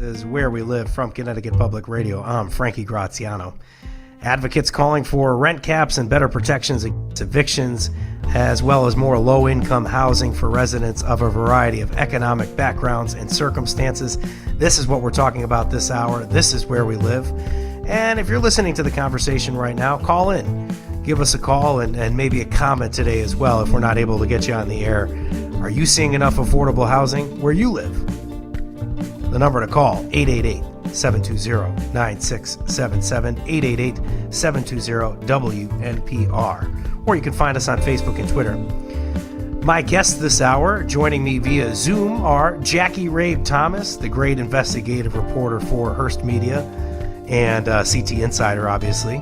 Is Where We Live from Connecticut Public Radio. I'm Frankie Graziano. Advocates calling for rent caps and better protections against evictions, as well as more low-income housing for residents of a variety of economic backgrounds and circumstances. This is what we're talking about this hour. This is Where We Live. And if you're listening to the conversation right now, call in. Give us a call and maybe a comment today as well if we're not able to get you on the air. Are you seeing enough affordable housing where you live? The number to call, 888-720-9677, 888-720-WNPR. Or you can find us on Facebook and Twitter. My guests this hour, joining me via Zoom, are Jackie Rabe Thomas, the great investigative reporter for Hearst Media and CT Insider, obviously.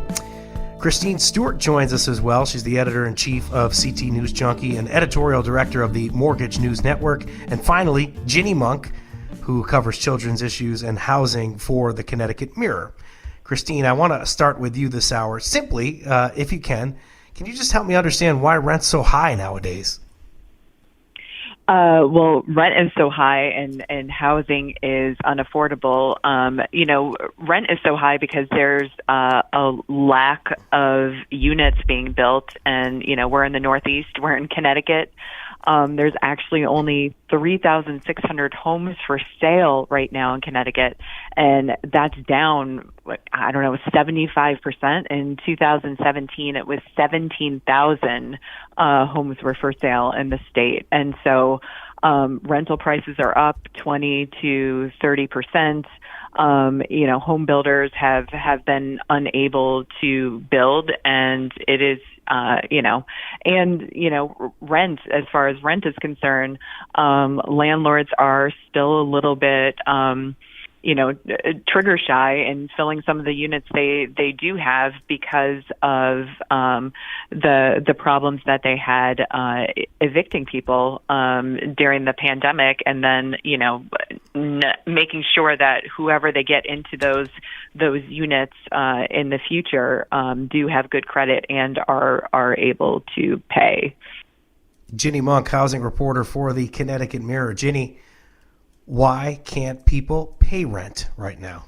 Christine Stewart joins us as well. She's the editor-in-chief of CT News Junkie and editorial director of the Mortgage News Network. And finally, Ginny Monk, who covers children's issues and housing for the Connecticut Mirror. Christine, I want to start with you this hour. Simply, if you can you just help me understand why rent's so high nowadays? Well, rent is so high and housing is unaffordable. Rent is so high because there's a lack of units being built. And, we're in the Northeast, we're in Connecticut. There's actually only 3,600 homes for sale right now in Connecticut, and that's down, 75%. In 2017, it was 17,000 homes were for sale in the state. And so rental prices are up 20 to 30%. Home builders have been unable to build, and it is rent, as far as rent is concerned, landlords are still a little bit, trigger shy in filling some of the units they do have because of the problems that they had evicting people during the pandemic, and then making sure that whoever they get into those units in the future do have good credit and are able to pay. Ginny Monk, housing reporter for the Connecticut Mirror. Ginny, why can't people pay rent right now?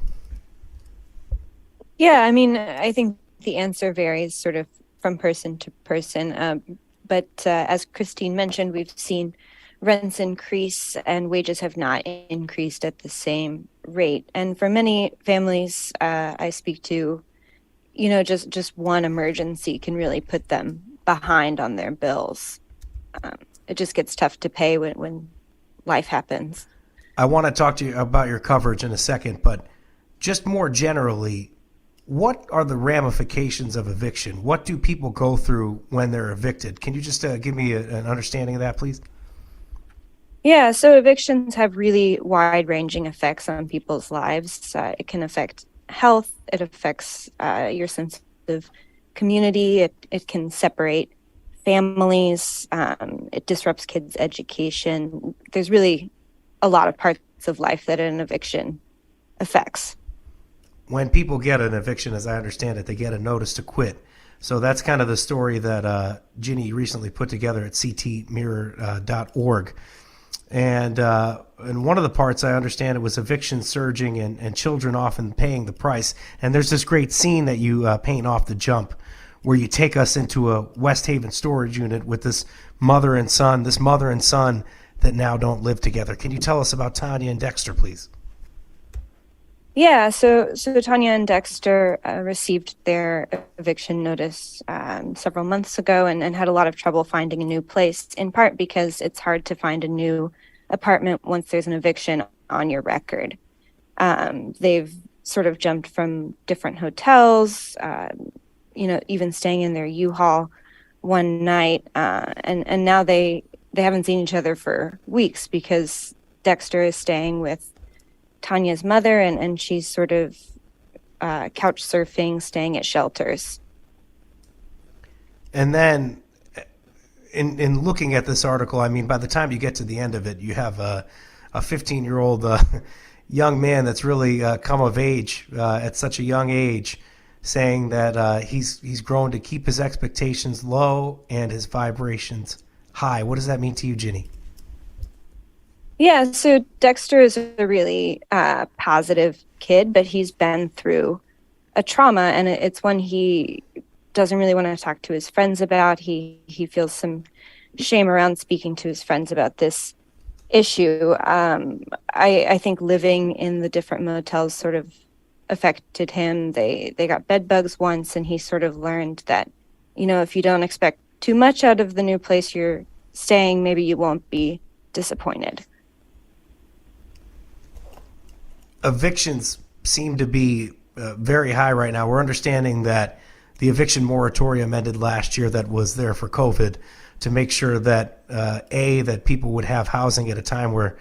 Yeah, I think the answer varies sort of from person to person. But as Christine mentioned, we've seen rents increase and wages have not increased at the same rate. And for many families I speak to, just one emergency can really put them behind on their bills. It just gets tough to pay when life happens. I want to talk to you about your coverage in a second, but just more generally, what are the ramifications of eviction? What do people go through when they're evicted? Can you just give me an understanding of that, please? Yeah, so evictions have really wide-ranging effects on people's lives. It can affect health. It affects your sense of community. It can separate families. It disrupts kids' education. There's really a lot of parts of life that an eviction affects. When people get an eviction, as I understand it, they get a notice to quit. So that's kind of the story that Ginny recently put together at ctmirror.org. And one of the parts, I understand, it was eviction surging and children often paying the price. And there's this great scene that you paint off the jump where you take us into a West Haven storage unit with this mother and son that now don't live together. Can you tell us about Tanya and Dexter, please? Yeah, so Tanya and Dexter received their eviction notice several months ago and had a lot of trouble finding a new place, in part because it's hard to find a new apartment once there's an eviction on your record. They've sort of jumped from different hotels, even staying in their U-Haul one night, and now they haven't seen each other for weeks because Dexter is staying with Tanya's mother, and she's sort of couch surfing, staying at shelters. And then in looking at this article, by the time you get to the end of it, you have a 15-year-old young man that's really come of age at such a young age, saying that he's grown to keep his expectations low and his vibrations high. What does that mean to you, Ginny? Yeah, so Dexter is a really positive kid, but he's been through a trauma, and it's one he doesn't really want to talk to his friends about. He feels some shame around speaking to his friends about this issue. I think living in the different motels sort of affected him. They got bed bugs once, and he sort of learned that, if you don't expect too much out of the new place you're staying, maybe you won't be disappointed. Evictions seem to be very high right now. We're understanding that the eviction moratorium ended last year that was there for COVID to make sure that, that people would have housing at a time where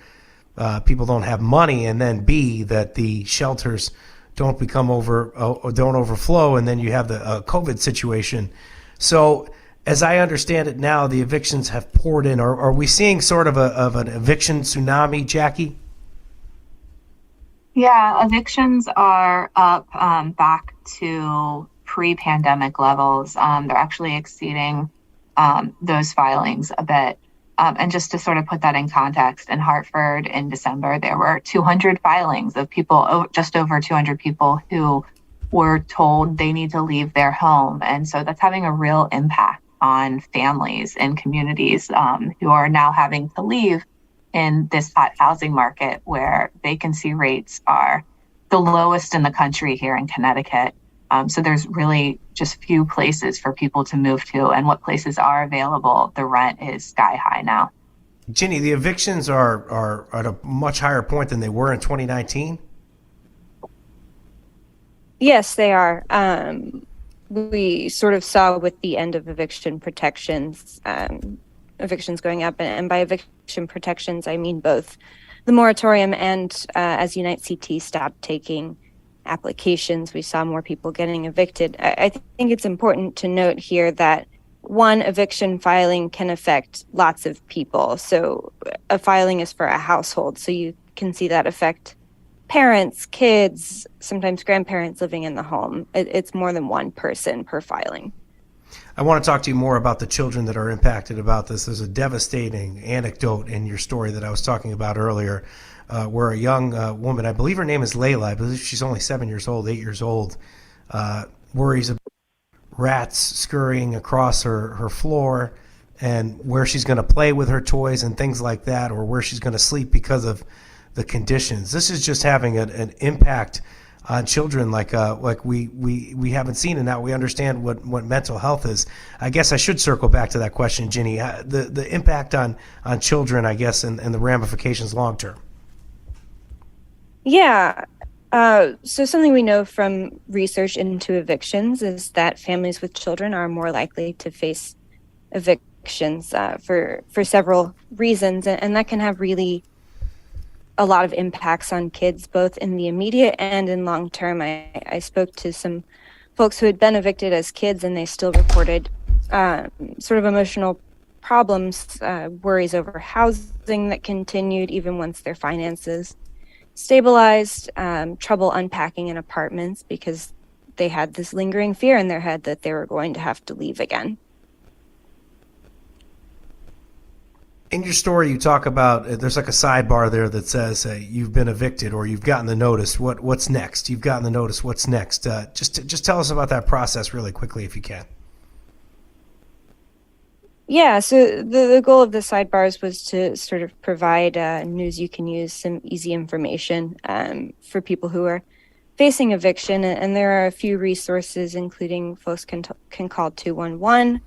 people don't have money, and then B, that the shelters don't don't overflow, and then you have the COVID situation. So as I understand it now, the evictions have poured in. Are we seeing sort of an eviction tsunami, Jackie? Yeah, evictions are up back to pre-pandemic levels. They're actually exceeding those filings a bit. And just to sort of put that in context, in Hartford in December, there were 200 filings of people, just over 200 people who were told they need to leave their home. And so that's having a real impact on families and communities who are now having to leave in this hot housing market where vacancy rates are the lowest in the country here in Connecticut. So there's really just few places for people to move to, and what places are available, the rent is sky high now. Ginny, the evictions are at a much higher point than they were in 2019? Yes, they are. We sort of saw with the end of eviction protections, evictions going up, and by eviction protections, I mean both the moratorium and as Unite CT stopped taking applications, we saw more people getting evicted. I think it's important to note here that one eviction filing can affect lots of people. So a filing is for a household, so you can see that affect parents, kids, sometimes grandparents living in the home. It's more than one person per filing. I want to talk to you more about the children that are impacted about this. There's a devastating anecdote in your story that I was talking about earlier, where a young woman, I believe her name is Layla, I believe she's only 7 years old, 8 years old, worries about rats scurrying across her floor and where she's going to play with her toys and things like that, or where she's going to sleep because of the conditions. This is just having an impact on children like we haven't seen, and now we understand what mental health is. I guess I should circle back to that question, Ginny. The impact on children, I guess, and the ramifications long term. Yeah. So something we know from research into evictions is that families with children are more likely to face evictions for several reasons, and that can have really a lot of impacts on kids, both in the immediate and in long term. I spoke to some folks who had been evicted as kids, and they still reported sort of emotional problems, worries over housing that continued even once their finances stabilized, trouble unpacking in apartments because they had this lingering fear in their head that they were going to have to leave again. In your story, you talk about there's like a sidebar there that says you've been evicted or you've gotten the notice. What's next? You've gotten the notice. What's next? Just tell us about that process really quickly if you can. Yeah, so the goal of the sidebars was to sort of provide news you can use, some easy information for people who are facing eviction. And there are a few resources, including folks can call 211.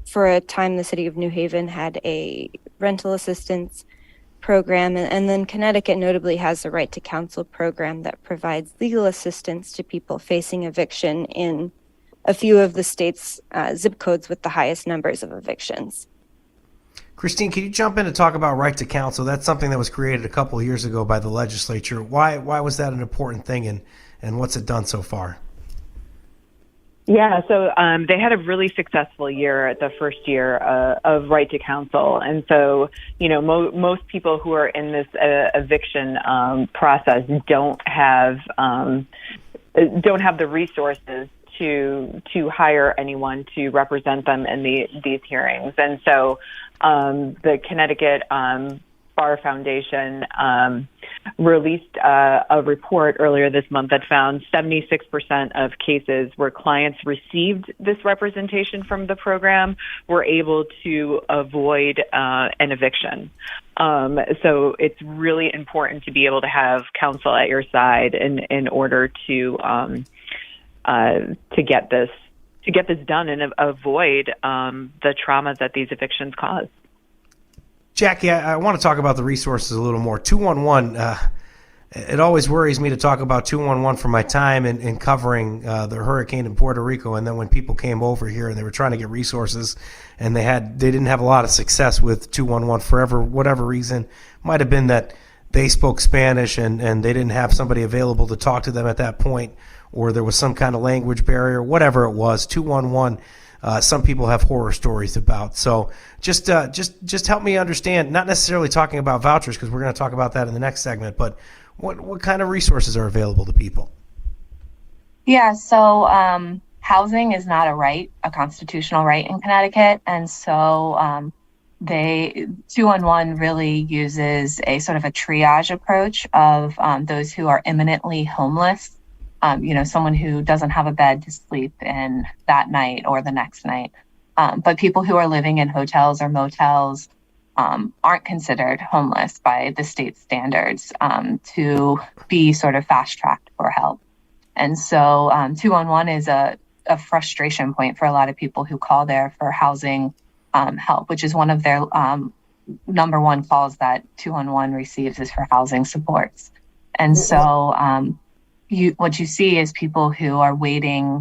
For a time, the city of New Haven had a rental assistance program, and then Connecticut notably has a right to counsel program that provides legal assistance to people facing eviction in a few of the state's zip codes with the highest numbers of evictions. Christine, can you jump in and talk about right to counsel? That's something that was created a couple of years ago by the legislature. Why was that an important thing, and what's it done so far? Yeah, so they had a really successful year, the first year of right to counsel. And so, most people who are in this eviction process don't have the resources to hire anyone to represent them in these hearings. And so the Connecticut Bar Foundation released a report earlier this month that found 76% of cases where clients received this representation from the program were able to avoid an eviction. So it's really important to be able to have counsel at your side in order to get this done and avoid the trauma that these evictions cause. Jackie, I want to talk about the resources a little more. 211, it always worries me to talk about 211 from my time in covering the hurricane in Puerto Rico, and then when people came over here and they were trying to get resources, and they didn't have a lot of success with 211 for whatever reason. Might have been that they spoke Spanish and they didn't have somebody available to talk to them at that point, or there was some kind of language barrier, whatever it was. 211. Some people have horror stories about. So just help me understand, not necessarily talking about vouchers, because we're going to talk about that in the next segment, but what kind of resources are available to people? Yeah, so housing is not a constitutional right in Connecticut. And so 211 really uses a sort of a triage approach of those who are imminently homeless. Someone who doesn't have a bed to sleep in that night or the next night. But people who are living in hotels or motels aren't considered homeless by the state standards to be sort of fast-tracked for help. And so 211 is a frustration point for a lot of people who call there for housing help, which is one of their number one calls that 211 receives is for housing supports. And so what you see is people who are waiting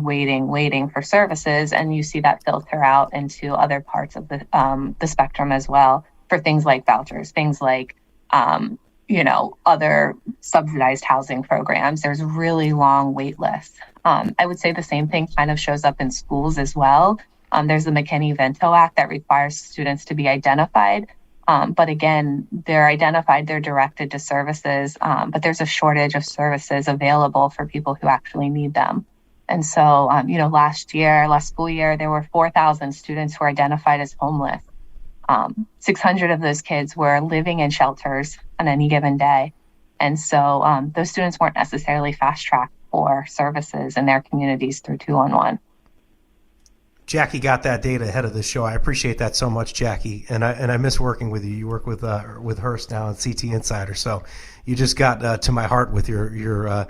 for services, and you see that filter out into other parts of the spectrum as well for things like vouchers, things like other subsidized housing programs. There's really long wait lists. I would say the same thing kind of shows up in schools as well. There's the McKinney-Vento Act that requires students to be identified. But again, they're identified, they're directed to services, but there's a shortage of services available for people who actually need them. And so, last school year, there were 4,000 students who were identified as homeless. 600 of those kids were living in shelters on any given day. And so those students weren't necessarily fast-tracked for services in their communities through 211. Jackie got that data ahead of the show. I appreciate that so much, Jackie. And I miss working with you. You work with Hearst now and CT Insider. So you just got to my heart with your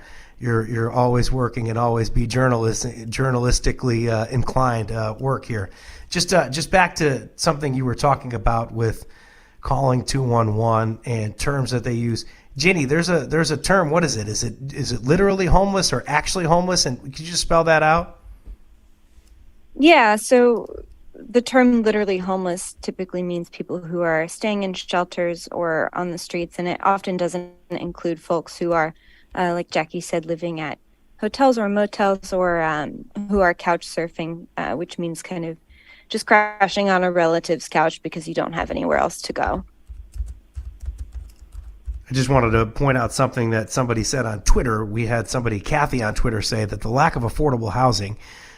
always working and always be journalistically inclined work here. Just back to something you were talking about with calling 211 and terms that they use. Ginny, there's a term. What is it? Is it literally homeless or actually homeless? And could you just spell that out? Yeah, so the term literally homeless typically means people who are staying in shelters or on the streets, and it often doesn't include folks who are, like Jackie said, living at hotels or motels, or who are couch surfing, which means kind of just crashing on a relative's couch because you don't have anywhere else to go. I just wanted to point out something that somebody said on Twitter. We had somebody, Kathy, on Twitter say that the lack of affordable housing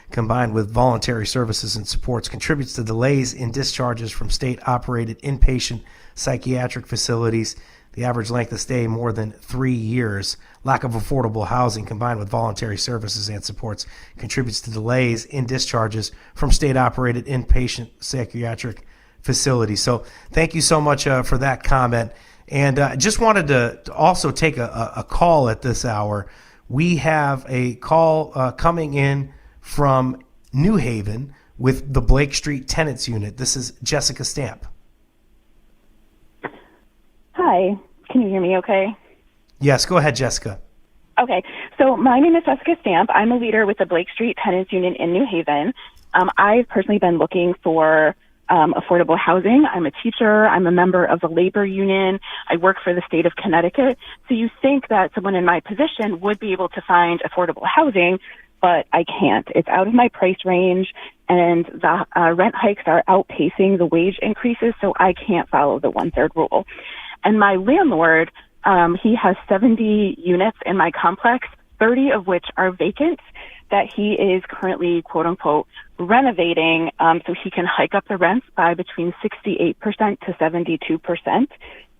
combined with voluntary services and supports contributes to delays in discharges from state-operated inpatient psychiatric facilities. The average length of stay more than 3 years. Lack of affordable housing combined with voluntary services and supports contributes to delays in discharges from state-operated inpatient psychiatric facilities. So thank you so much for that comment. And just wanted to also take a call at this hour. We have a call coming in from New Haven with the Blake Street Tenants Unit. This is Jessica Stamp. Hi, can you hear me okay? Yes, go ahead, Jessica. Okay, so my name is Jessica Stamp. I'm a leader with the Blake Street Tenants Union in New Haven. I've personally been looking for affordable housing. I'm a teacher. I'm a member of the labor union. I work for the state of Connecticut. So you think that someone in my position would be able to find affordable housing, but I can't. It's out of my price range, and the rent hikes are outpacing the wage increases, so I can't follow the 1/3 rule. And my landlord, he has 70 units in my complex, 30 of which are vacant that he is currently, quote unquote, renovating so he can hike up the rents by between 68% to 72%.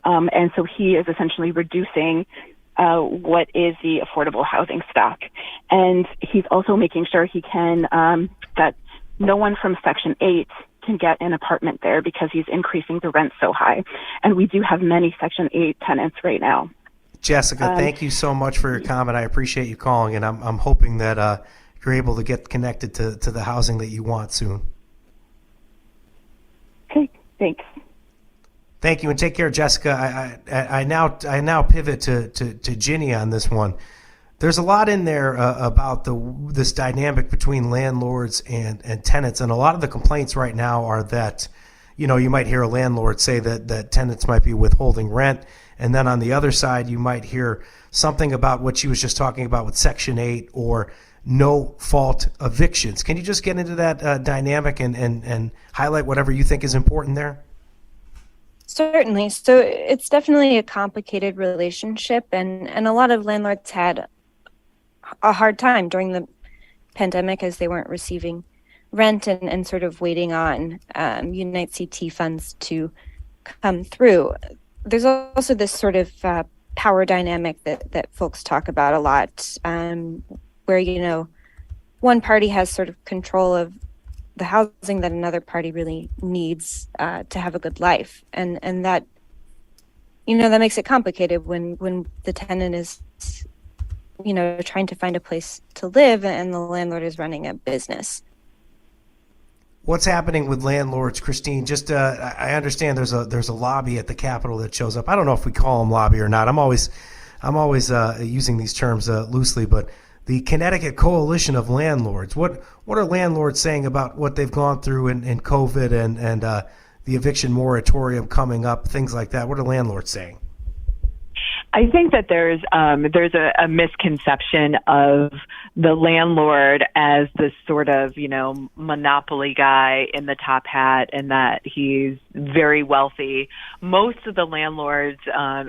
And so he is essentially reducing what is the affordable housing stock. And he's also making sure he can, that no one from Section 8 can get an apartment there because he's increasing the rent so high. And we do have many Section 8 tenants right now. Jessica, thank you so much for your comment. I appreciate you calling, and I'm hoping that you're able to get connected to the housing that you want soon. Okay, thanks. Thank you, and take care, Jessica. I now pivot to Ginny on this one. There's a lot in there about this dynamic between landlords and tenants, and a lot of the complaints right now are that, you might hear a landlord say that tenants might be withholding rent, and then on the other side you might hear something about what she was just talking about with Section 8 or no fault evictions. Can you just get into that dynamic and highlight whatever you think is important there? Certainly. So it's definitely a complicated relationship, and a lot of landlords had a hard time during the pandemic as they weren't receiving rent and sort of waiting on Unite CT funds to come through. There's also this sort of power dynamic that folks talk about a lot, where, one party has sort of control of the housing that another party really needs to have a good life. And that, that makes it complicated when the tenant is, trying to find a place to live and the landlord is running a business. What's happening with landlords, Christine? Just I understand there's a lobby at the Capitol that shows up. I don't know if we call them lobby or not. I'm always using these terms loosely, but the Connecticut Coalition of Landlords. What are landlords saying about what they've gone through in COVID and the eviction moratorium coming up, things like that? What are landlords saying? I think that there's a misconception of the landlord as this sort of, monopoly guy in the top hat and that he's very wealthy. Most of the landlords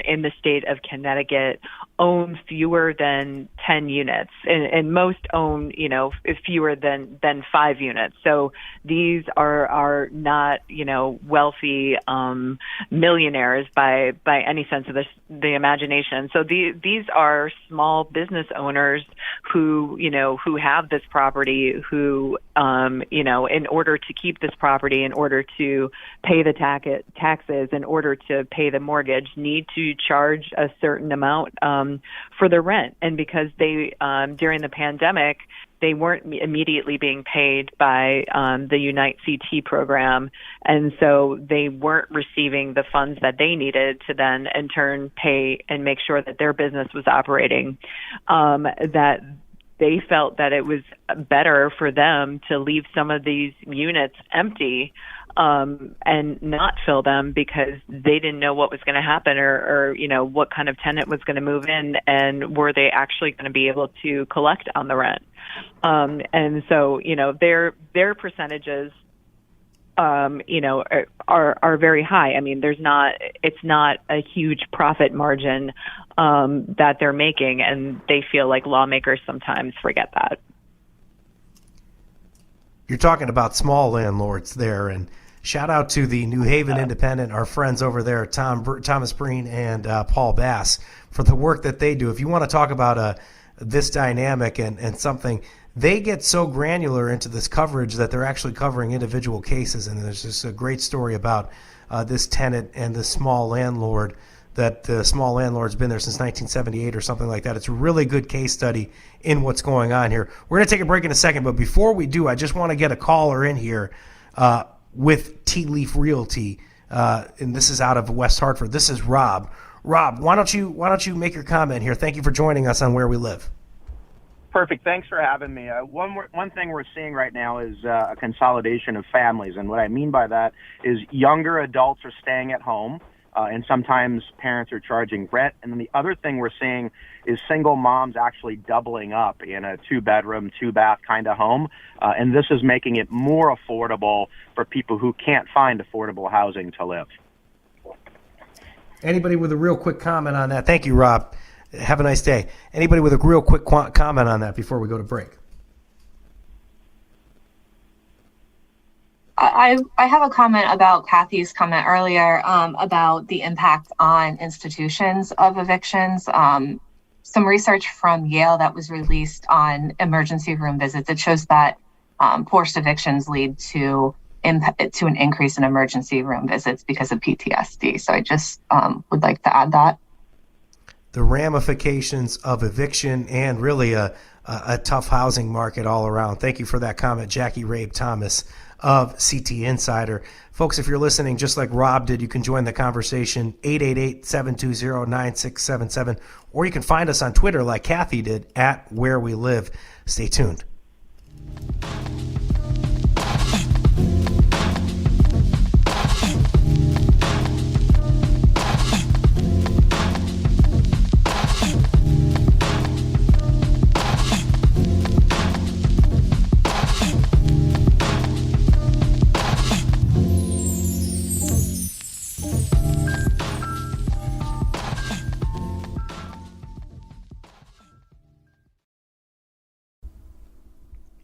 in the state of Connecticut own fewer than 10 units, and most own, fewer than 5 units. So these are not, wealthy millionaires by any sense of the imagination. So these are small business owners who have this property, who, in order to keep this property, in order to pay the taxes, in order to pay the mortgage, need to charge a certain amount for the rent. And because they, during the pandemic, they weren't immediately being paid by the Unite CT program, and so they weren't receiving the funds that they needed to then in turn pay and make sure that their business was operating, that they felt that it was better for them to leave some of these units empty and not fill them because they didn't know what was going to happen or what kind of tenant was going to move in and were they actually going to be able to collect on the rent. And so, their percentages, are very high. I mean, it's not a huge profit margin that they're making, and they feel like lawmakers sometimes forget that. You're talking about small landlords there, and shout out to the New Haven Independent, our friends over there, Thomas Breen and Paul Bass, for the work that they do. If you want to talk about this dynamic and something, they get so granular into this coverage that they're actually covering individual cases. And there's just a great story about this tenant and this small landlord, that the small landlord's been there since 1978 or something like that. It's a really good case study in what's going on here. We're going to take a break in a second, but before we do, I just want to get a caller in here with Tea Leaf Realty, and this is out of West Hartford. This is Rob. Rob, why don't you make your comment here? Thank you for joining us on Where We Live. Perfect. Thanks for having me. One thing we're seeing right now is a consolidation of families, and what I mean by that is younger adults are staying at home, and sometimes parents are charging rent. And then the other thing we're seeing is single moms actually doubling up in a 2-bedroom, 2-bath kind of home, and this is making it more affordable for people who can't find affordable housing to live. Anybody with a real quick comment on that? Thank you, Rob. Have a nice day. Anybody with a real quick comment on that before we go to break? I have a comment about Kathy's comment earlier about the impact on institutions of evictions. Some research from Yale that was released on emergency room visits, it shows that forced evictions lead to an increase in emergency room visits because of PTSD. So I just would like to add that. The ramifications of eviction and really a tough housing market all around. Thank you for that comment, Jackie Rabe Thomas of CT Insider. Folks, if you're listening, just like Rob did, you can join the conversation, 888-720-9677, or you can find us on Twitter like Kathy did, at Where We Live. Stay tuned.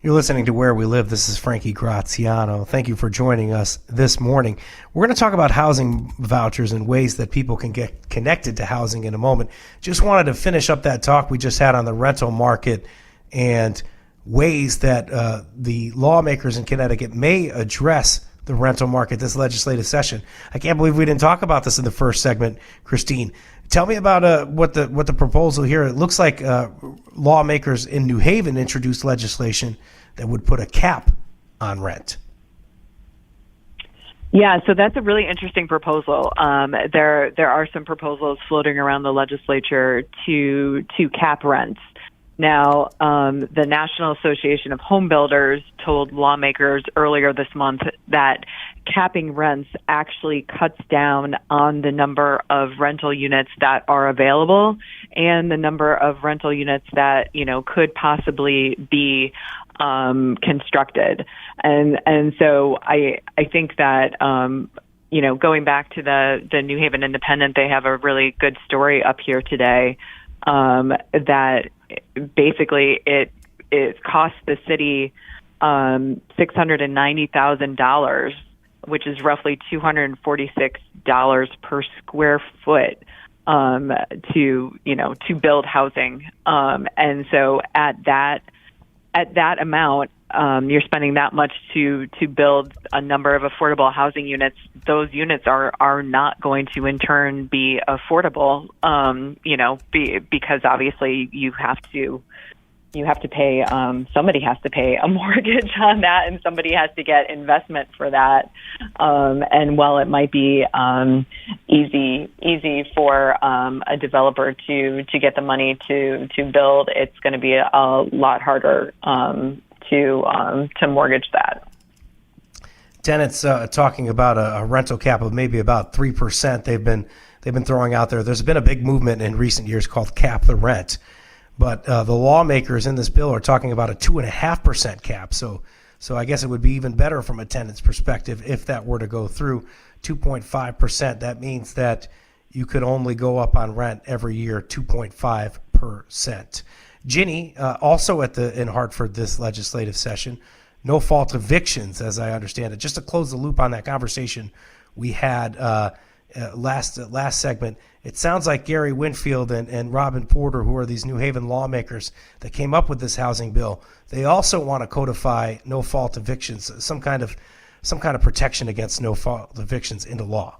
You're listening to Where We Live. This is Frankie Graziano. Thank you for joining us this morning. We're going to talk about housing vouchers and ways that people can get connected to housing in a moment. Just wanted to finish up that talk we just had on the rental market and ways that the lawmakers in Connecticut may address the rental market this legislative session. I can't believe we didn't talk about this in the first segment, Christine. Tell me about what the proposal here. It looks like lawmakers in New Haven introduced legislation that would put a cap on rent. Yeah, so that's a really interesting proposal. There are some proposals floating around the legislature to cap rents. Now, the National Association of Home Builders told lawmakers earlier this month that capping rents actually cuts down on the number of rental units that are available and the number of rental units that, could possibly be constructed. And so I think that, going back to the New Haven Independent, they have a really good story up here today that basically it costs the city $690,000, which is roughly $246 per square foot to build housing. And so at that amount, you're spending that much to build a number of affordable housing units. Those units are not going to in turn be affordable, because obviously you have to pay, somebody has to pay a mortgage on that, and somebody has to get investment for that. And while it might be easy for a developer to get the money to build, it's going to be a lot harder to mortgage that. Tenants talking about a rental cap of maybe about 3%. They've been throwing out there. There's been a big movement in recent years called Cap the Rent, but the lawmakers in this bill are talking about a 2.5% cap. So I guess it would be even better from a tenant's perspective if that were to go through. 2.5%. That means that you could only go up on rent every year 2.5%. Ginny, also in Hartford this legislative session, no fault evictions, as I understand it. Just to close the loop on that conversation we had last segment, it sounds like Gary Winfield and Robin Porter, who are these New Haven lawmakers that came up with this housing bill, they also want to codify no fault evictions, some kind of protection against no fault evictions into law.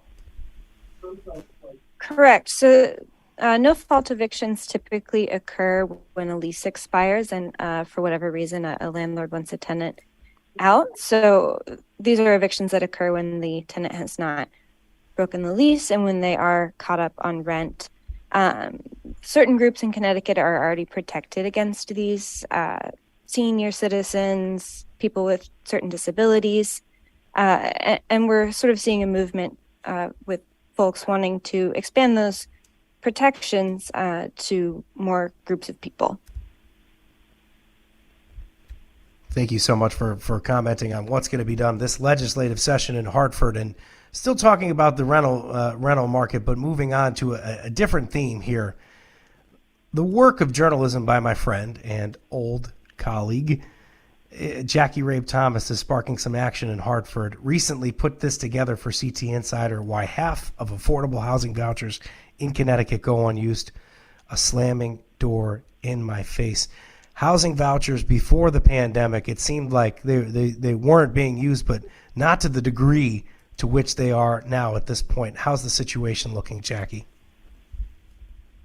Correct. So no fault evictions typically occur when a lease expires and for whatever reason a landlord wants a tenant out. So these are evictions that occur when the tenant has not broken the lease and when they are caught up on rent. Certain groups in Connecticut are already protected against these, senior citizens, people with certain disabilities, and we're sort of seeing a movement with folks wanting to expand those protections to more groups of people. Thank you so much for commenting on what's going to be done this legislative session in Hartford, and still talking about the rental market, but moving on to a different theme here. The work of journalism by my friend and old colleague, Jackie Rabe Thomas, is sparking some action in Hartford. Recently put this together for CT Insider, why half of affordable housing vouchers in Connecticut go unused. A slamming door in my face. Housing vouchers before the pandemic, it seemed like they weren't being used, but not to the degree to which they are now at this point. How's the situation looking, Jackie?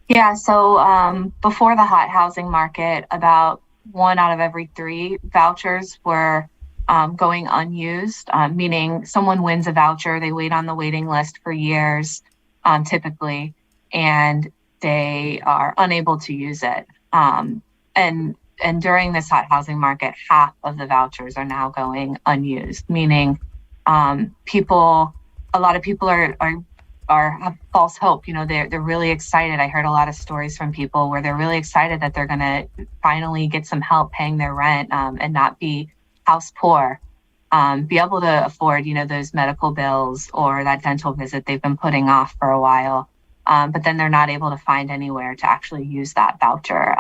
Yeah, so before the hot housing market, about 1 out of every 3 vouchers were going unused, meaning someone wins a voucher, they wait on the waiting list for years, typically, and they are unable to use it. And during this hot housing market, half of the vouchers are now going unused, meaning a lot of people have false hope. They're really excited. I heard a lot of stories from people where they're really excited that they're going to finally get some help paying their rent and not be house poor, be able to afford, those medical bills or that dental visit they've been putting off for a while. But then they're not able to find anywhere to actually use that voucher.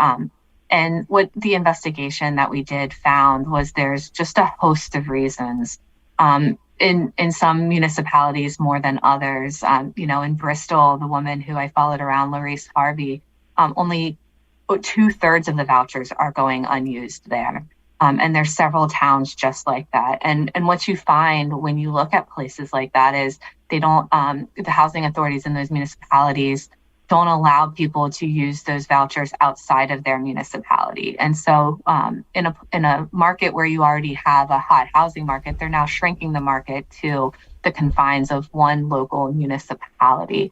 And what the investigation that we did found was there's just a host of reasons. In some municipalities more than others. In Bristol, the woman who I followed around, Larice Harvey, only 2/3 of the vouchers are going unused there. And there's several towns just like that. And what you find when you look at places like that is they don't, the housing authorities in those municipalities don't allow people to use those vouchers outside of their municipality. And so in a market where you already have a hot housing market, they're now shrinking the market to the confines of one local municipality.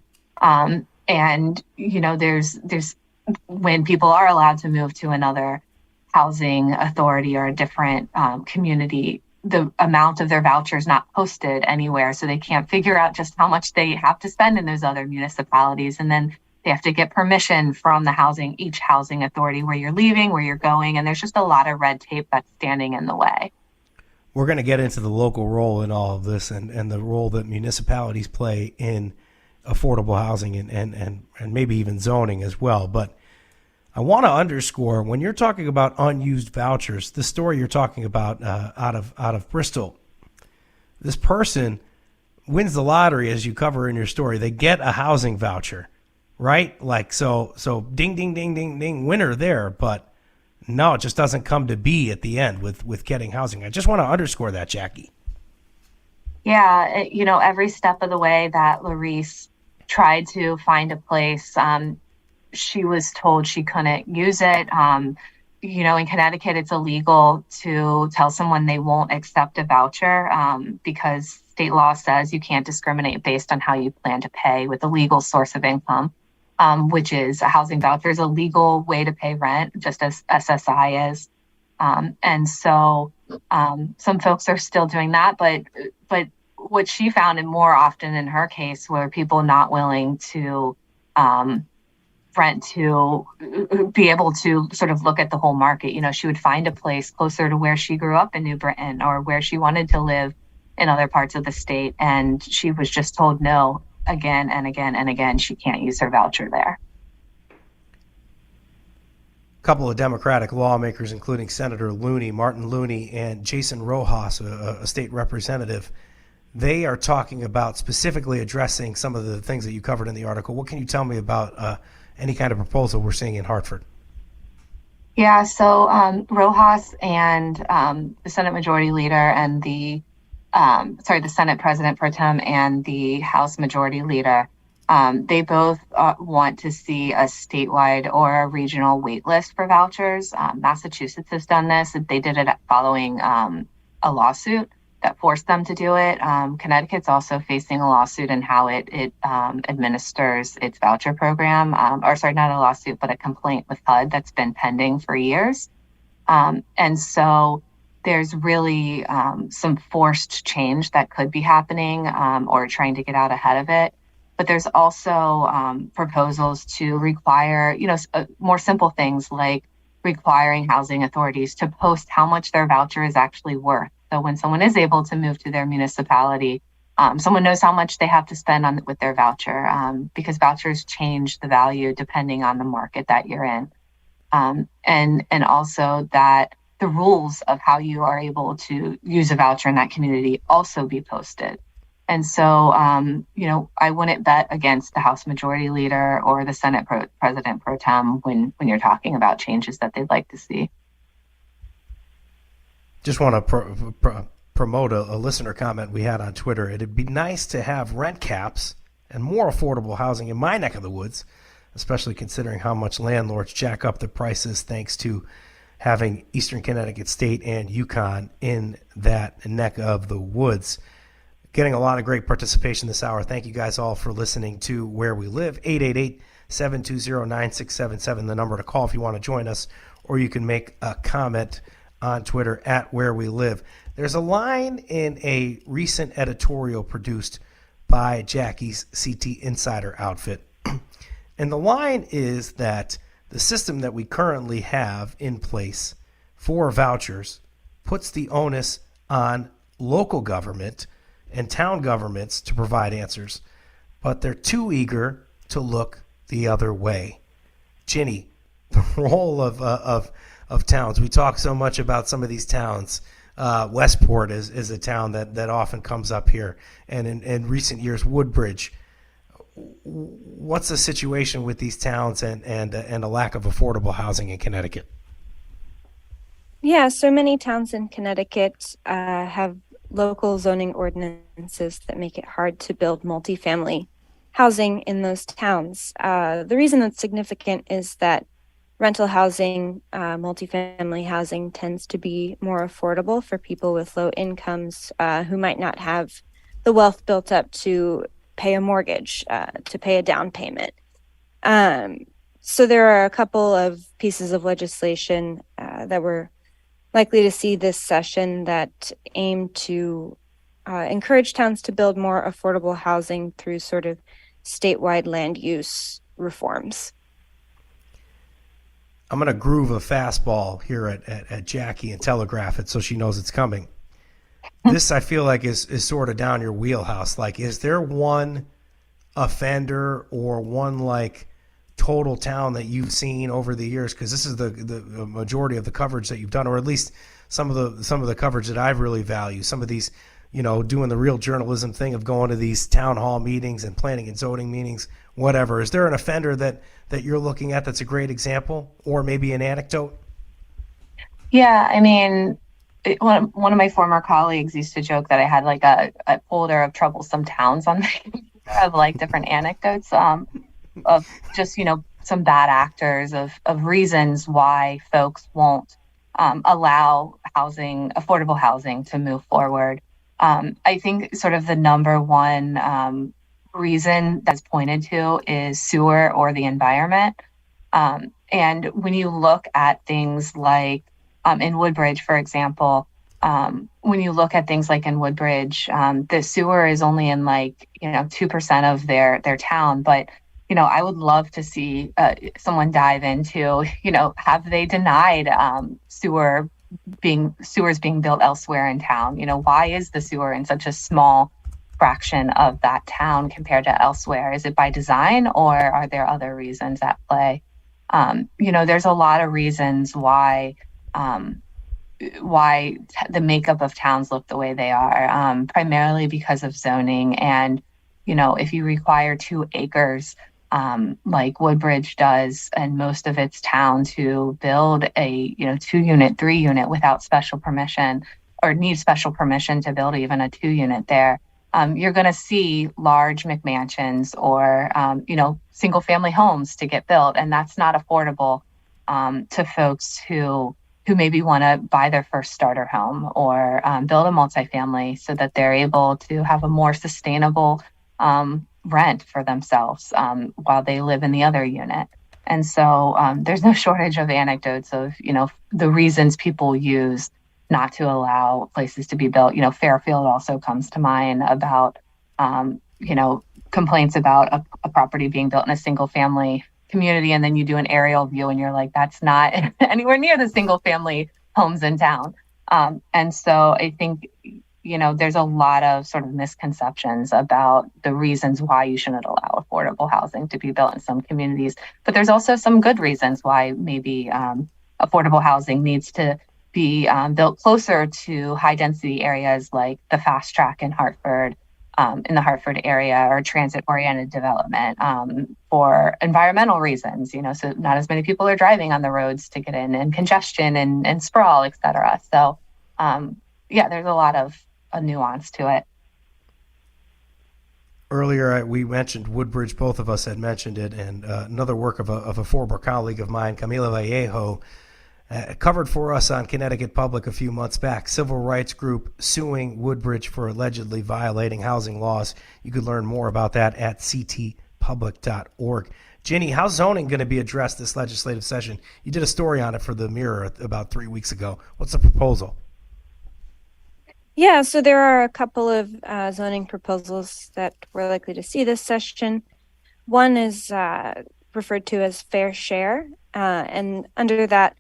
There's when people are allowed to move to another housing authority or a different community, the amount of their vouchers not posted anywhere. So they can't figure out just how much they have to spend in those other municipalities. And then they have to get permission from each housing authority where you're leaving, where you're going. And there's just a lot of red tape that's standing in the way. We're going to get into the local role in all of this and the role that municipalities play in affordable housing and maybe even zoning as well. But I want to underscore, when you're talking about unused vouchers, the story you're talking about out of Bristol, this person wins the lottery, as you cover in your story. They get a housing voucher, right? Like, so ding, ding, ding, ding, ding, winner there. But no, it just doesn't come to be at the end with getting housing. I just want to underscore that, Jackie. Yeah, every step of the way that Larice tried to find a place, she was told she couldn't use it. In Connecticut, it's illegal to tell someone they won't accept a voucher because state law says you can't discriminate based on how you plan to pay with a legal source of income, which is a housing voucher is a legal way to pay rent, just as SSI is. And so some folks are still doing that, but what she found, and more often in her case, were people not willing to rent to be able to sort of look at the whole market. She would find a place closer to where she grew up in New Britain or where she wanted to live in other parts of the state. And she was just told no again and again and again. She can't use her voucher there. A couple of Democratic lawmakers, including Senator Martin Looney, and Jason Rojas, a state representative, they are talking about specifically addressing some of the things that you covered in the article. What can you tell me about any kind of proposal we're seeing in Hartford? Yeah, so Rojas and the Senate Majority Leader and the Senate President Pro Tem and the House Majority Leader, they both want to see a statewide or a regional wait list for vouchers. Massachusetts has done this. They did it following a lawsuit that forced them to do it. Connecticut's also facing a lawsuit in how it administers its voucher program. Not a lawsuit, but a complaint with HUD that's been pending for years. And so there's really some forced change that could be happening or trying to get out ahead of it. But there's also proposals to require, more simple things like requiring housing authorities to post how much their voucher is actually worth. So when someone is able to move to their municipality, someone knows how much they have to spend on with their voucher, because vouchers change the value depending on the market that you're in, and also that the rules of how you are able to use a voucher in that community also be posted. And so, I wouldn't bet against the House Majority Leader or the Senate President Pro Tem when you're talking about changes that they'd like to see. Just want to promote a listener comment we had on Twitter. It'd be nice to have rent caps and more affordable housing in my neck of the woods, especially considering how much landlords jack up the prices thanks to having Eastern Connecticut State and Yukon in that neck of the woods. Getting a lot of great participation this hour. Thank you guys all for listening to Where We Live. 888-720-9677, the number to call if you want to join us, or you can make a comment on Twitter at Where We Live. There's a line in a recent editorial produced by Jackie's CT Insider outfit. And the line is that the system that we currently have in place for vouchers puts the onus on local government and town governments to provide answers, but they're too eager to look the other way. Ginny, the role of towns. We talk so much about some of these towns. Westport is a town that often comes up here, and in recent years, Woodbridge. What's the situation with these towns and a lack of affordable housing in Connecticut? Yeah, so many towns in Connecticut have local zoning ordinances that make it hard to build multifamily housing in those towns. The reason that's significant is that rental housing, multifamily housing tends to be more affordable for people with low incomes who might not have the wealth built up to pay a mortgage, to pay a down payment. So there are a couple of pieces of legislation that we're likely to see this session that aim to encourage towns to build more affordable housing through sort of statewide land use reforms. I'm going to groove a fastball here at Jackie and telegraph it so she knows it's coming. This, I feel like, is sort of down your wheelhouse. Like, is there one offender or one, like, total town that you've seen over the years? Because this is the majority of the coverage that you've done, or at least some of the coverage that I've really valued. Some of these, doing the real journalism thing of going to these town hall meetings and planning and zoning meetings, whatever. Is there an offender that you're looking at that's a great example, or maybe an anecdote? Yeah, I mean, one of my former colleagues used to joke that I had like a folder of troublesome towns on my of like different anecdotes of just, some bad actors, of reasons why folks won't allow affordable housing to move forward. I think sort of the number one reason that's pointed to is sewer or the environment. And when you look at things like in Woodbridge, for example, when you look at things like in Woodbridge, the sewer is only in 2% of their town. But, I would love to see someone dive into, have they denied sewers being built elsewhere in town? Why is the sewer in such a small fraction of that town compared to elsewhere? Is it by design, or are there other reasons at play? There's a lot of reasons why the makeup of towns look the way they are, primarily because of zoning. And, if you require 2 acres, like Woodbridge does, and most of its town, to build a, 2-unit, 3-unit without special permission, or need special permission to build even a 2-unit there, you're going to see large McMansions or, single family homes to get built. And that's not affordable to folks who maybe want to buy their first starter home or build a multifamily so that they're able to have a more sustainable rent for themselves while they live in the other unit. And so there's no shortage of anecdotes of, the reasons people use not to allow places to be built. Fairfield also comes to mind about, complaints about a property being built in a single family community. And then you do an aerial view and you're like, that's not anywhere near the single family homes in town. And so I think, there's a lot of sort of misconceptions about the reasons why you shouldn't allow affordable housing to be built in some communities. But there's also some good reasons why maybe affordable housing needs to be built closer to high density areas like the Fast Track in Hartford, in the Hartford area, or transit oriented development for environmental reasons, so not as many people are driving on the roads to get in, and congestion and sprawl, et cetera. So there's a lot of a nuance to it. Earlier, we mentioned Woodbridge. Both of us had mentioned it, and another work of a former colleague of mine, Camila Vallejo, covered for us on Connecticut Public a few months back. Civil rights group suing Woodbridge for allegedly violating housing laws. You could learn more about that at ctpublic.org. Ginny, how's zoning going to be addressed this legislative session? You did a story on it for the Mirror about 3 weeks ago. What's the proposal? Yeah, so there are a couple of zoning proposals that we're likely to see this session. One is referred to as fair share, and under that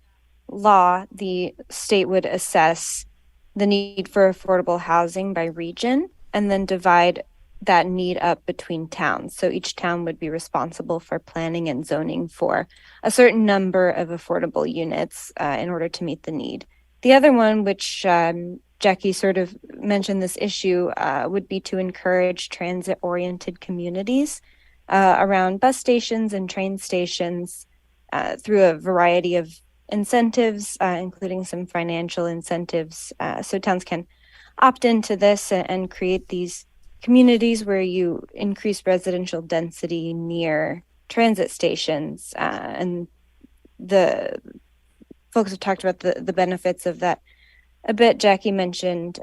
law, the state would assess the need for affordable housing by region and then divide that need up between towns. So each town would be responsible for planning and zoning for a certain number of affordable units in order to meet the need. The other one, which Jackie sort of mentioned this issue, would be to encourage transit-oriented communities around bus stations and train stations through a variety of incentives, including some financial incentives. So towns can opt into this and create these communities where you increase residential density near transit stations. And the folks have talked about the benefits of that a bit. Jackie mentioned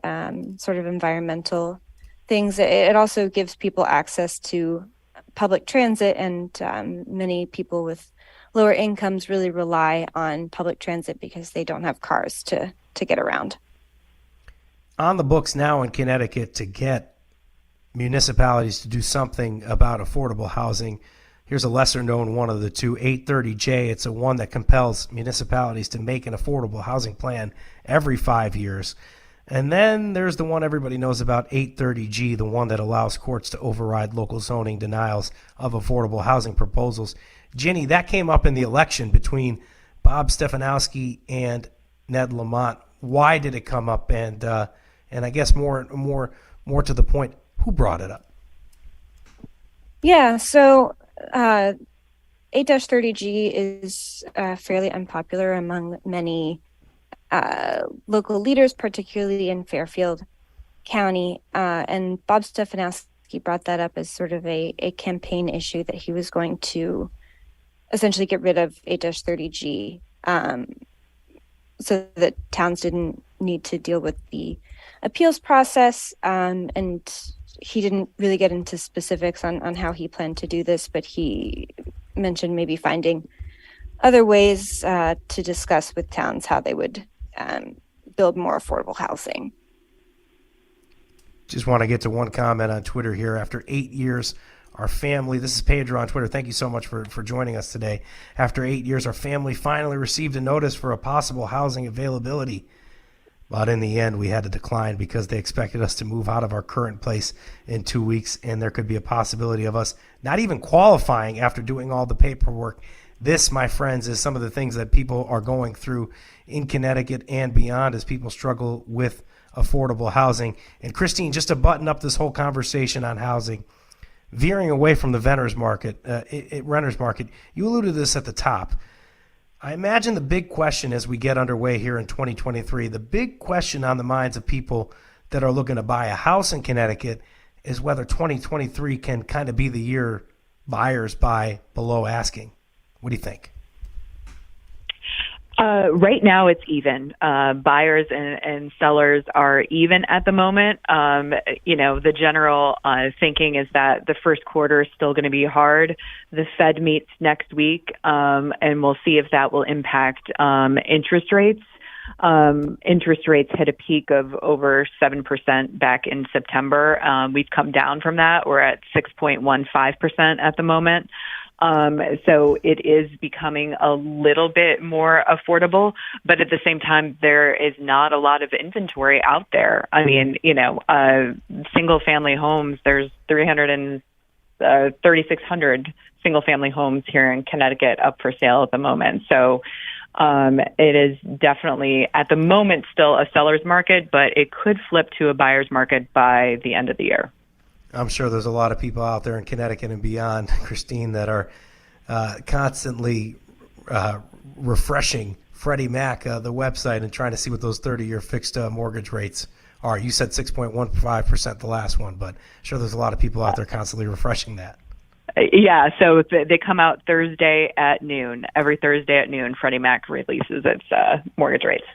sort of environmental things. It also gives people access to public transit, and many people with lower incomes really rely on public transit because they don't have cars to get around. On the books now in Connecticut to get municipalities to do something about affordable housing. Here's a lesser known one of the two, 830J. It's a one that compels municipalities to make an affordable housing plan every 5 years. And then there's the one everybody knows about, 830G, the one that allows courts to override local zoning denials of affordable housing proposals. Ginny, that came up in the election between Bob Stefanowski and Ned Lamont. Why did it come up? And I guess more to the point, who brought it up? Yeah, so 8-30G is fairly unpopular among many local leaders, particularly in Fairfield County. And Bob Stefanowski brought that up as sort of a campaign issue that he was going to essentially get rid of 8-30G so that towns didn't need to deal with the appeals process. And he didn't really get into specifics on how he planned to do this, but he mentioned maybe finding other ways to discuss with towns how they would build more affordable housing. Just want to get to one comment on Twitter here. After 8 years, our family, this is Pedro on Twitter. Thank you so much for joining us today. After 8 years, our family finally received a notice for a possible housing availability. But in the end, we had to decline because they expected us to move out of our current place in 2 weeks, and there could be a possibility of us not even qualifying after doing all the paperwork. This, my friends, is some of the things that people are going through in Connecticut and beyond as people struggle with affordable housing. And Christine, just to button up this whole conversation on housing, veering away from the renters market, you alluded to this at the top. I imagine the big question as we get underway here in 2023, the big question on the minds of people that are looking to buy a house in Connecticut is whether 2023 can kind of be the year buyers buy below asking. What do you think? Right now, it's even. Buyers and sellers are even at the moment. The general thinking is that the first quarter is still going to be hard. The Fed meets next week, and we'll see if that will impact interest rates. Interest rates hit a peak of over 7% back in September. We've come down from that. We're at 6.15% at the moment. So it is becoming a little bit more affordable, but at the same time, there is not a lot of inventory out there. I mean, single family homes, there's 3,600 single family homes here in Connecticut up for sale at the moment. So it is definitely at the moment still a seller's market, but it could flip to a buyer's market by the end of the year. I'm sure there's a lot of people out there in Connecticut and beyond, Christine, that are constantly refreshing Freddie Mac, the website, and trying to see what those 30-year fixed mortgage rates are. You said 6.15% the last one, but sure there's a lot of people out there constantly refreshing that. Yeah, so they come out Thursday at noon. Every Thursday at noon, Freddie Mac releases its mortgage rates.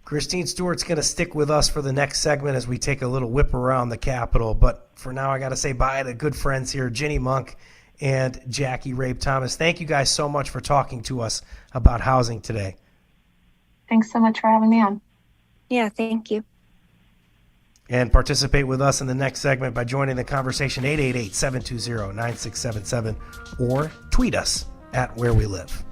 Christine Stewart's going to stick with us for the next segment as we take a little whip around the Capitol. But for now, I got to say bye to good friends here, Ginny Monk and Jackie Rabe Thomas. Thank you guys so much for talking to us about housing today. Thanks so much for having me on. Yeah, thank you. And participate with us in the next segment by joining the conversation 888-720-9677 or tweet us at Where We Live.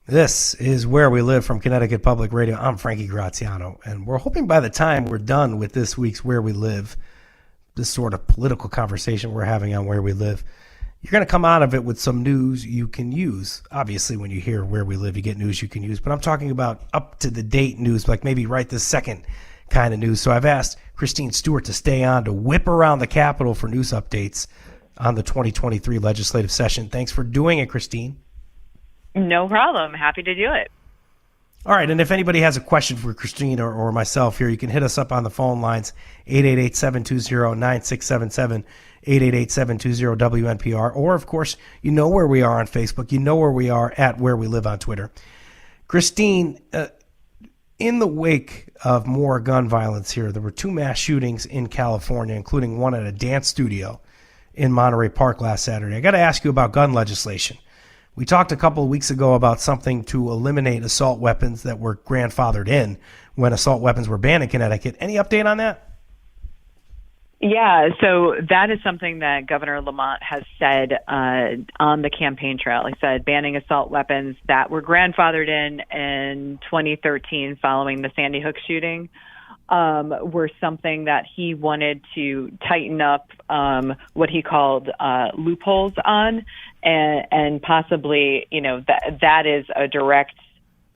This is Where We Live from Connecticut Public Radio. I'm Frankie Graziano, and we're hoping by the time we're done with this week's Where We Live, this sort of political conversation we're having on Where We Live, you're going to come out of it with some news you can use. Obviously, when you hear Where We Live, you get news you can use, but I'm talking about up-to-the-date news, like maybe right this second kind of news. So I've asked Christine Stewart to stay on to whip around the Capitol for news updates on the 2023 legislative session. Thanks for doing it, Christine. No problem. Happy to do it. All right, and if anybody has a question for Christine or myself here, you can hit us up on the phone lines, 888-720-9677, 888-720-WNPR, or, of course, you know where we are on Facebook. You know where we are at Where We Live on Twitter. Christine, in the wake of more gun violence here, there were 2 mass shootings in California, including one at a dance studio in Monterey Park last Saturday. I got to ask you about gun legislation. We talked a couple of weeks ago about something to eliminate assault weapons that were grandfathered in when assault weapons were banned in Connecticut. Any update on that? Yeah, so that is something that Governor Lamont has said on the campaign trail. He said banning assault weapons that were grandfathered in 2013 following the Sandy Hook shooting were something that he wanted to tighten up what he called loopholes on, and possibly, that is a direct,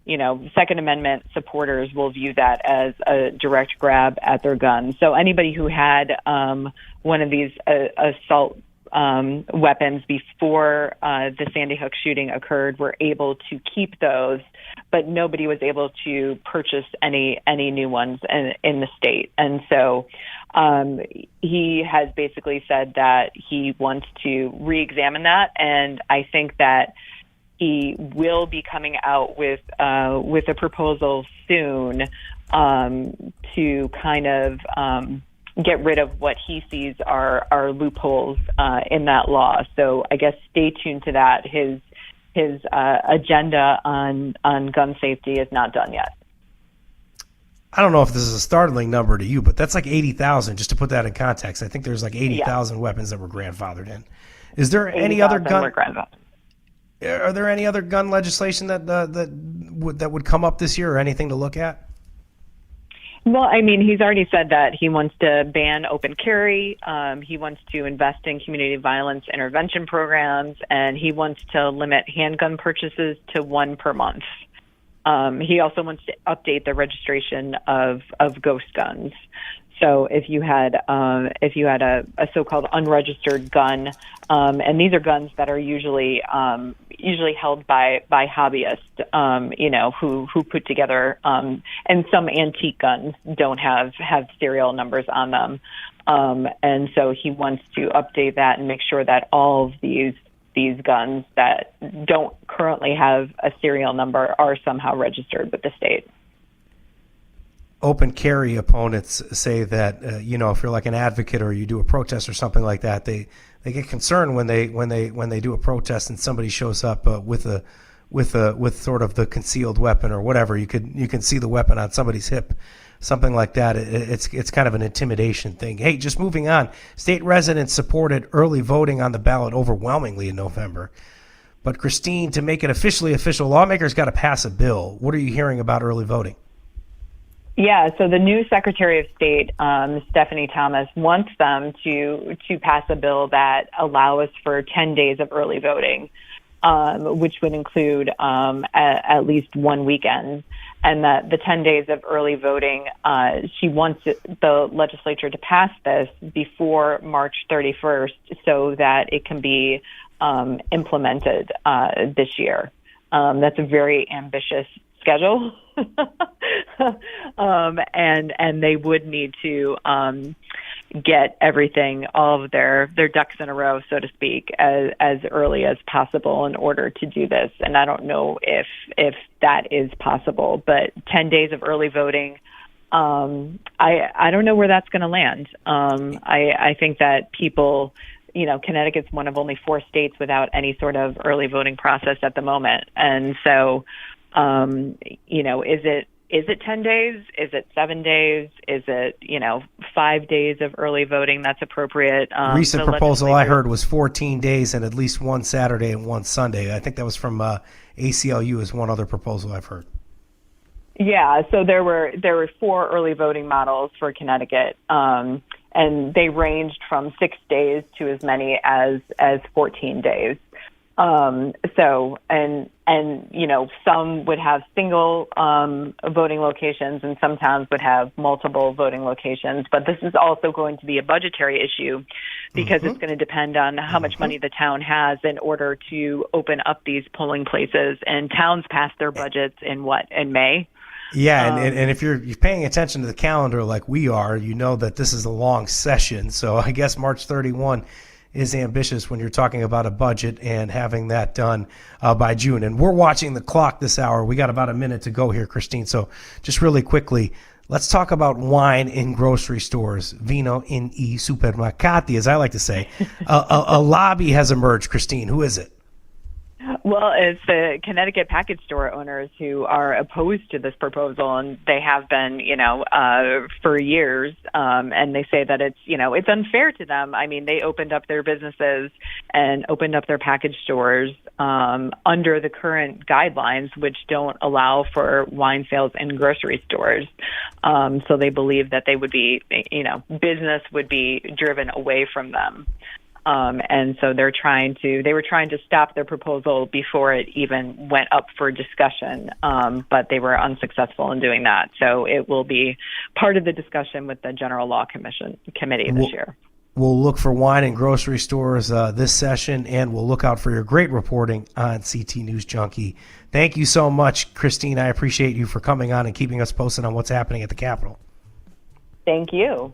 Second Amendment supporters will view that as a direct grab at their guns. So anybody who had one of these assault weapons before the Sandy Hook shooting occurred were able to keep those, but nobody was able to purchase any new ones in the state. And so he has basically said that he wants to re-examine that, and I think that he will be coming out with a proposal soon to kind of get rid of what he sees are loopholes in that law. So I guess stay tuned to that. His agenda on gun safety is not done yet. I don't know if this is a startling number to you, but that's like 80,000. Just to put that in context, I think there's like 80,000 weapons that were grandfathered in. Is there any other gun? Are there any other gun legislation that would come up this year, or anything to look at? Well, I mean, he's already said that he wants to ban open carry. He wants to invest in community violence intervention programs, and he wants to limit handgun purchases to 1 per month. He also wants to update the registration of ghost guns. So if you had a so-called unregistered gun, and these are guns that are usually held by hobbyists, who put together, and some antique guns don't have serial numbers on them, and so he wants to update that and make sure that all of these guns that don't currently have a serial number are somehow registered with the state. open carry opponents say that if you're like an advocate or you do a protest or something like that, they get concerned when they do a protest and somebody shows up with sort of the concealed weapon or whatever. You can see the weapon on somebody's hip, something like that. It's kind of an intimidation thing. Hey, just moving on. State residents supported early voting on the ballot overwhelmingly in November. But Christine, to make it officially official, lawmakers got to pass a bill. What are you hearing about early voting? Yeah, so the new Secretary of State, Stephanie Thomas, wants them to pass a bill that allows for 10 days of early voting, which would include at least one weekend. And that the 10 days of early voting, she wants the legislature to pass this before March 31st so that it can be implemented this year. That's a very ambitious schedule. And they would need to get everything, all of their ducks in a row, so to speak, as early as possible in order to do this. And I don't know if that is possible, but 10 days of early voting, I don't know where that's going to land. I think that people, Connecticut's one of only 4 states without any sort of early voting process at the moment. And so, is it 10 days? Is it 7 days? Is it, 5 days of early voting that's appropriate? Recent proposal I heard was 14 days and at least one Saturday and one Sunday. I think that was from ACLU is one other proposal I've heard. Yeah, so there were 4 early voting models for Connecticut, and they ranged from 6 days to as many as 14 days. Some would have single voting locations and some towns would have multiple voting locations. But this is also going to be a budgetary issue because it's going to depend on how much money the town has in order to open up these polling places. And towns pass their budgets in May? Yeah, and if you're paying attention to the calendar like we are, you know that this is a long session. So I guess March 31 is ambitious when you're talking about a budget and having that done by June. And we're watching the clock this hour. We got about a minute to go here, Christine. So just really quickly, let's talk about wine in grocery stores. Vino in I supermercati, as I like to say. A lobby has emerged, Christine. Who is it? Well, it's the Connecticut package store owners who are opposed to this proposal, and they have been, for years. And they say that it's unfair to them. I mean, they opened up their businesses and opened up their package stores under the current guidelines, which don't allow for wine sales in grocery stores. So they believe that they would be, business would be driven away from them. And so they were trying to stop their proposal before it even went up for discussion, but they were unsuccessful in doing that. So it will be part of the discussion with the General Law Committee this year. We'll look for wine in grocery stores this session, and we'll look out for your great reporting on CT News Junkie. Thank you so much, Christine. I appreciate you for coming on and keeping us posted on what's happening at the Capitol. Thank you.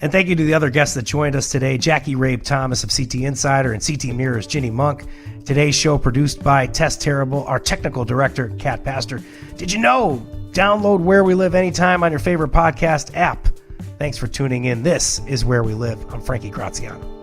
And thank you to the other guests that joined us today, Jackie Rabe Thomas of CT Insider and CT Mirror's Ginny Monk. Today's show produced by Tess Terrible, our technical director, Kat Pastor. Did you know? Download Where We Live anytime on your favorite podcast app. Thanks for tuning in. This is Where We Live. I'm Frankie Graziano.